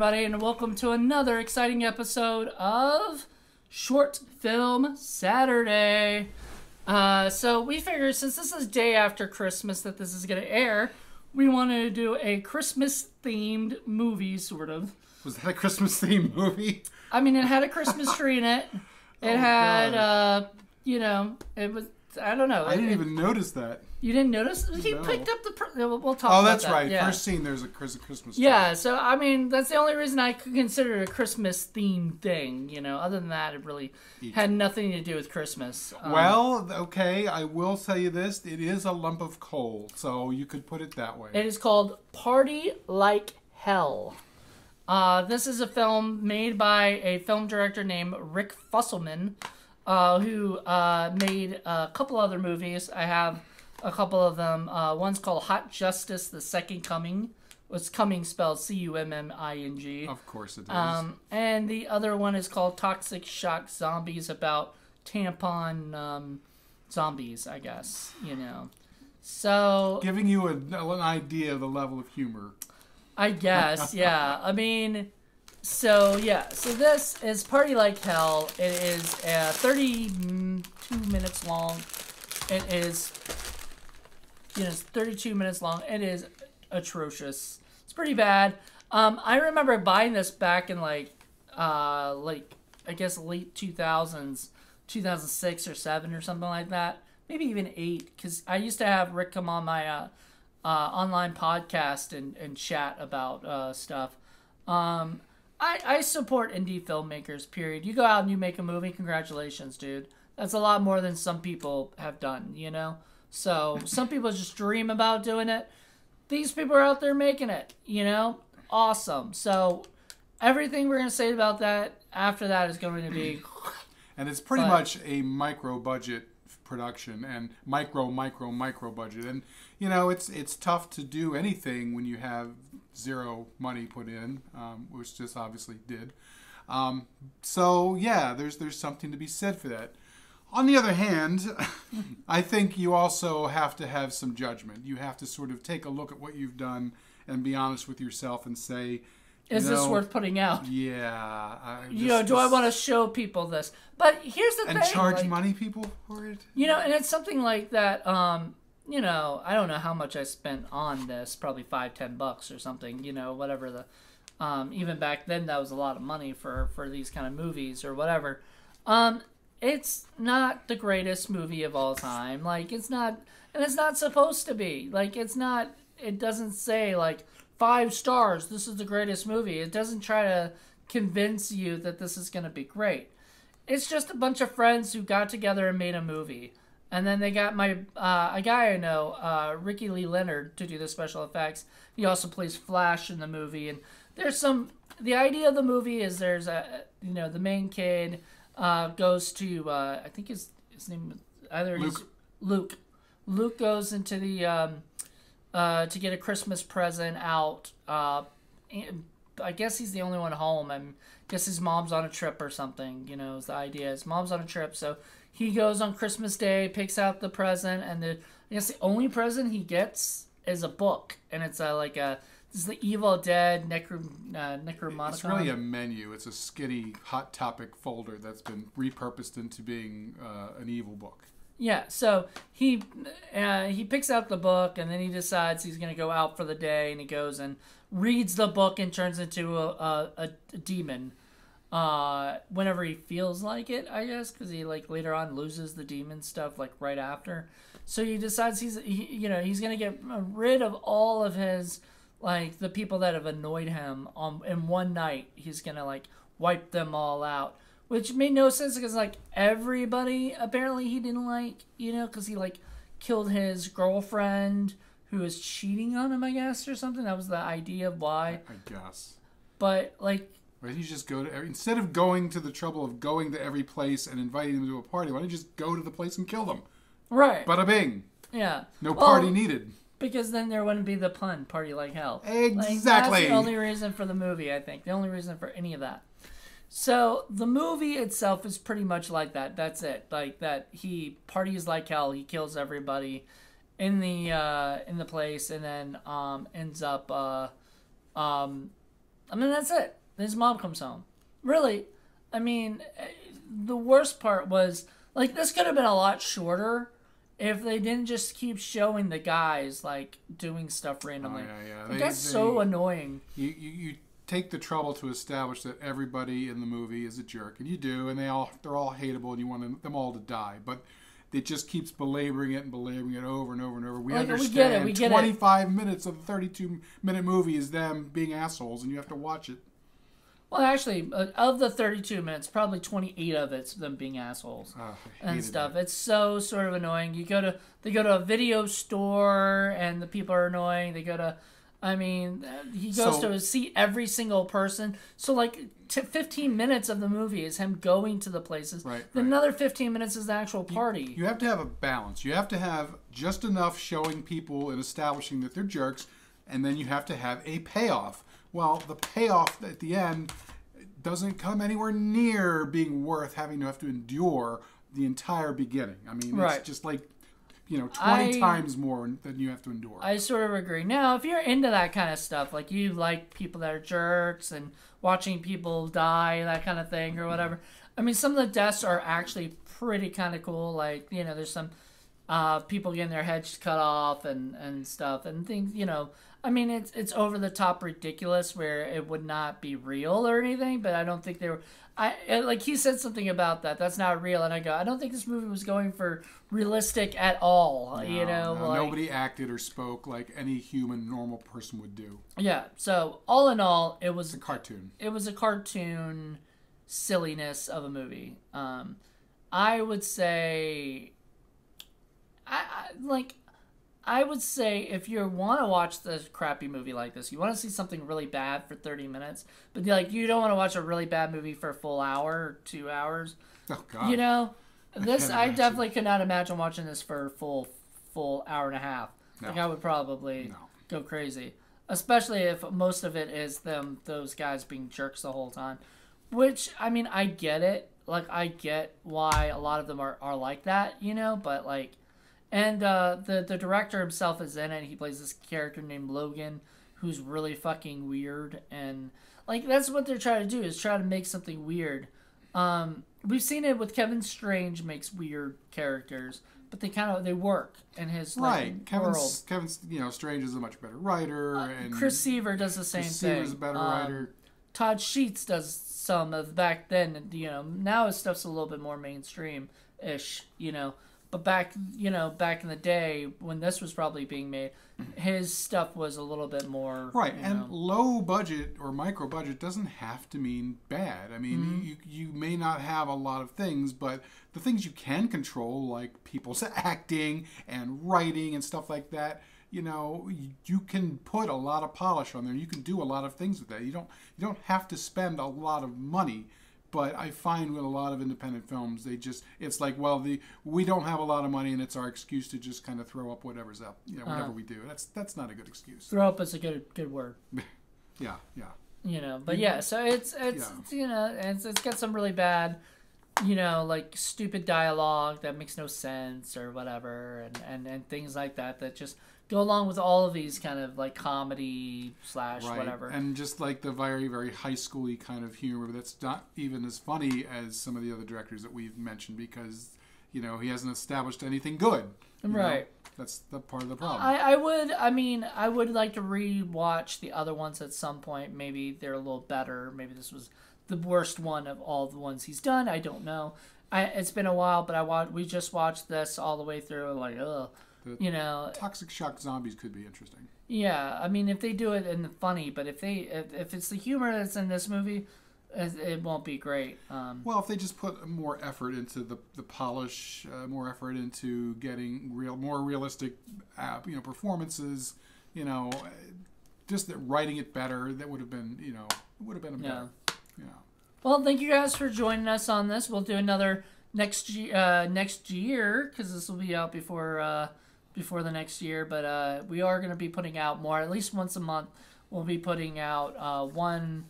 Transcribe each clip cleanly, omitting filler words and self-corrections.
everybody, and welcome to another exciting episode of Short Film Saturday. So we figured since this is day after Christmas that this is going to air, we wanted to do a Christmas-themed movie, sort of. Was that a Christmas-themed movie? I mean, it had a Christmas tree in it. It had, it was, I don't know. I didn't even notice that. You didn't notice? He No. picked up the... We'll talk about that. Oh, that's right. Yeah. First scene, there's a Christmas tree. Yeah, so, I mean, that's the only reason I could consider it a Christmas-themed thing, you know. Other than that, it really had nothing to do with Christmas. Well, okay, I will tell you this. It is a lump of coal, so you could put it that way. It is called Party Like Hell. This is a film made by a film director named Rick Fusselman, who made a couple other movies. I have a couple of them. One's called Hot Justice, The Second Coming. It's coming spelled Cumming. Of course it is. And the other one is called Toxic Shock Zombies, about tampon zombies, I guess, you know. So... Giving you an idea of the level of humor. I guess, yeah. I mean, so this is Party Like Hell. It is 32 minutes long. It is, it's 32 minutes long. It is atrocious. It's pretty bad. I remember buying this back in I guess late 2000s, 2006 or 7 or something like that. Maybe even 8, because I used to have Rick come on my online podcast and chat about stuff. I support indie filmmakers, period. You go out and you make a movie, congratulations, dude. That's a lot more than some people have done, you know? So, some people just dream about doing it. These people are out there making it, you know? Awesome. So, everything we're going to say about that after that is going to be... And it's pretty much a micro-budget production and micro budget. And, you know, it's tough to do anything when you have zero money put in, which this obviously did. So, yeah, there's something to be said for that. On the other hand, I think you also have to have some judgment. You have to sort of take a look at what you've done and be honest with yourself and say, is this worth putting out? Yeah. Do I want to show people this? But here's the thing. And charge money people for it? You know, and it's something like that, I don't know how much I spent on this, probably $5-10 or something, whatever the, even back then that was a lot of money for these kind of movies or whatever. It's not the greatest movie of all time. It's not, and it's not supposed to be. It doesn't say 5 stars, this is the greatest movie. It doesn't try to convince you that this is going to be great. It's just a bunch of friends who got together and made a movie. And then they got a guy I know, Ricky Lee Leonard, to do the special effects. He also plays Flash in the movie. And the idea of the movie is there's the main kid goes to, I think his name is either Luke. Luke goes into the, to get a Christmas present out. I guess he's the only one home. I guess his mom's on a trip or something, is the idea. His mom's on a trip, so he goes on Christmas Day, picks out the present, and I guess the only present he gets is a book. And it's this is the Evil Dead Necromonicon. It's really a menu. It's a skinny Hot Topic folder that's been repurposed into being an evil book. Yeah, so he picks out the book, and then he decides he's going to go out for the day, and he goes and reads the book and turns into a demon whenever he feels like it, I guess, because he later on loses the demon stuff right after. So he decides he's going to get rid of all of his the people that have annoyed him in one night. He's going to wipe them all out. Which made no sense because, everybody, apparently he didn't because he, killed his girlfriend who was cheating on him, I guess, or something. That was the idea of why. I guess. But, Why don't you just go to instead of going to the trouble of going to every place and inviting them to a party, why don't you just go to the place and kill them? Right. Bada bing. Yeah. No party needed. Because then there wouldn't be the pun, Party Like Hell. Exactly. That's the only reason for the movie, I think. The only reason for any of that. So the movie itself is pretty much like that. That's it. He parties like hell. He kills everybody in the place, and then ends up. That's it. His mom comes home. Really, I mean, the worst part was, like, this could have been a lot shorter if they didn't just keep showing the guys, like, doing stuff randomly. Oh, yeah. Like, that's so annoying. You take the trouble to establish that everybody in the movie is a jerk, and you do, and they're all hateable, and you want them all to die, but it just keeps belaboring it over and over and over. We understand we get 25 minutes of a 32-minute movie is them being assholes, and you have to watch it. Well, actually, of the 32 minutes, probably 28 of it's them being assholes and stuff. It's so sort of annoying. They go to a video store, and the people are annoying. He goes to see every single person. So, like, 15 minutes of the movie is him going to the places. Right. Then another 15 minutes is the actual party. You have to have a balance. You have to have just enough showing people and establishing that they're jerks, and then you have to have a payoff. Well, the payoff at the end doesn't come anywhere near being worth having to have to endure the entire beginning. I mean, it's just like, 20 times more than you have to endure. I sort of agree. Now, if you're into that kind of stuff, like you like people that are jerks and watching people die, that kind of thing, or whatever. I mean, some of the deaths are actually pretty kind of cool. Like, there's some people getting their heads cut off and stuff and things, I mean, it's over the top ridiculous where it would not be real or anything, but I don't think they were. Like he said something about that's not real, and I go, I don't think this movie was going for realistic at all. No, nobody acted or spoke like any human normal person would do. Yeah. So all in all, it was a cartoon. It was a cartoon silliness of a movie. I would say, I would say if you want to watch this crappy movie like this, you want to see something really bad for 30 minutes, but you don't want to watch a really bad movie for a full hour or 2 hours. Oh God! I definitely could not imagine watching this for a full hour and a half. No. I would probably go crazy, especially if most of it is those guys being jerks the whole time. Which, I mean, I get it. Like, I get why a lot of them are like that, but like. And the director himself is in it. He plays this character named Logan, who's really fucking weird. And, like, that's what they're trying to do, is try to make something weird. We've seen it with Kevin Strange makes weird characters, but they work in his world. Kevin's Strange is a much better writer. And Chris Seaver does the same thing. Seaver's a better writer. Todd Sheets does some of back then. And, now his stuff's a little bit more mainstream-ish, But back in the day when this was probably being made, his stuff was a little bit more right. And low budget or micro budget doesn't have to mean bad. I mean, you may not have a lot of things, but the things you can control, like people's acting and writing and stuff like that, you can put a lot of polish on there. You can do a lot of things with that. You don't have to spend a lot of money. But I find with a lot of independent films, it's like, well, we don't have a lot of money, and it's our excuse to just kind of throw up whatever's up, whatever we do. That's not a good excuse. Throw up is a good word. Yeah. But yeah, so it's got some really bad, like stupid dialogue that makes no sense or whatever, and things like that just go along with all of these kind of like comedy / whatever. And just like the very, very high schooly kind of humor that's not even as funny as some of the other directors that we've mentioned because, he hasn't established anything good. Right. That's the part of the problem. I would like to re-watch the other ones at some point. Maybe they're a little better. Maybe this was the worst one of all the ones he's done. I don't know. It's been a while, but we just watched this all the way through. Like, ugh. Toxic Shock Zombies could be interesting. Yeah, I mean, if they do it in the funny, but if it's the humor that's in this movie, it won't be great. Well, if they just put more effort into the polish, more effort into getting more realistic, performances, just writing it better, that would have been, a better. Yeah. Well, thank you guys for joining us on this. We'll do another next year because this will be out before the next year, but we are going to be putting out more, at least once a month. We'll be putting out one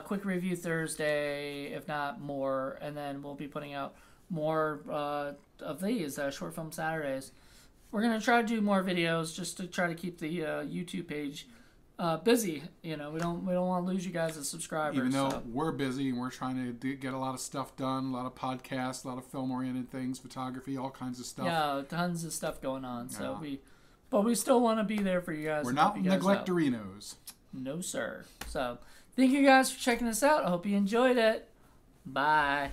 quick review Thursday, if not more, and then we'll be putting out more of these short film Saturdays. We're going to try to do more videos just to try to keep the YouTube page busy. You know, we don't want to lose you guys as subscribers. Even though we're busy and we're trying to get a lot of stuff done, a lot of podcasts, a lot of film-oriented things, photography, all kinds of stuff. Yeah, tons of stuff going on. So we still want to be there for you guys. We're not neglectorinos. No, sir. So thank you guys for checking us out. I hope you enjoyed it. Bye.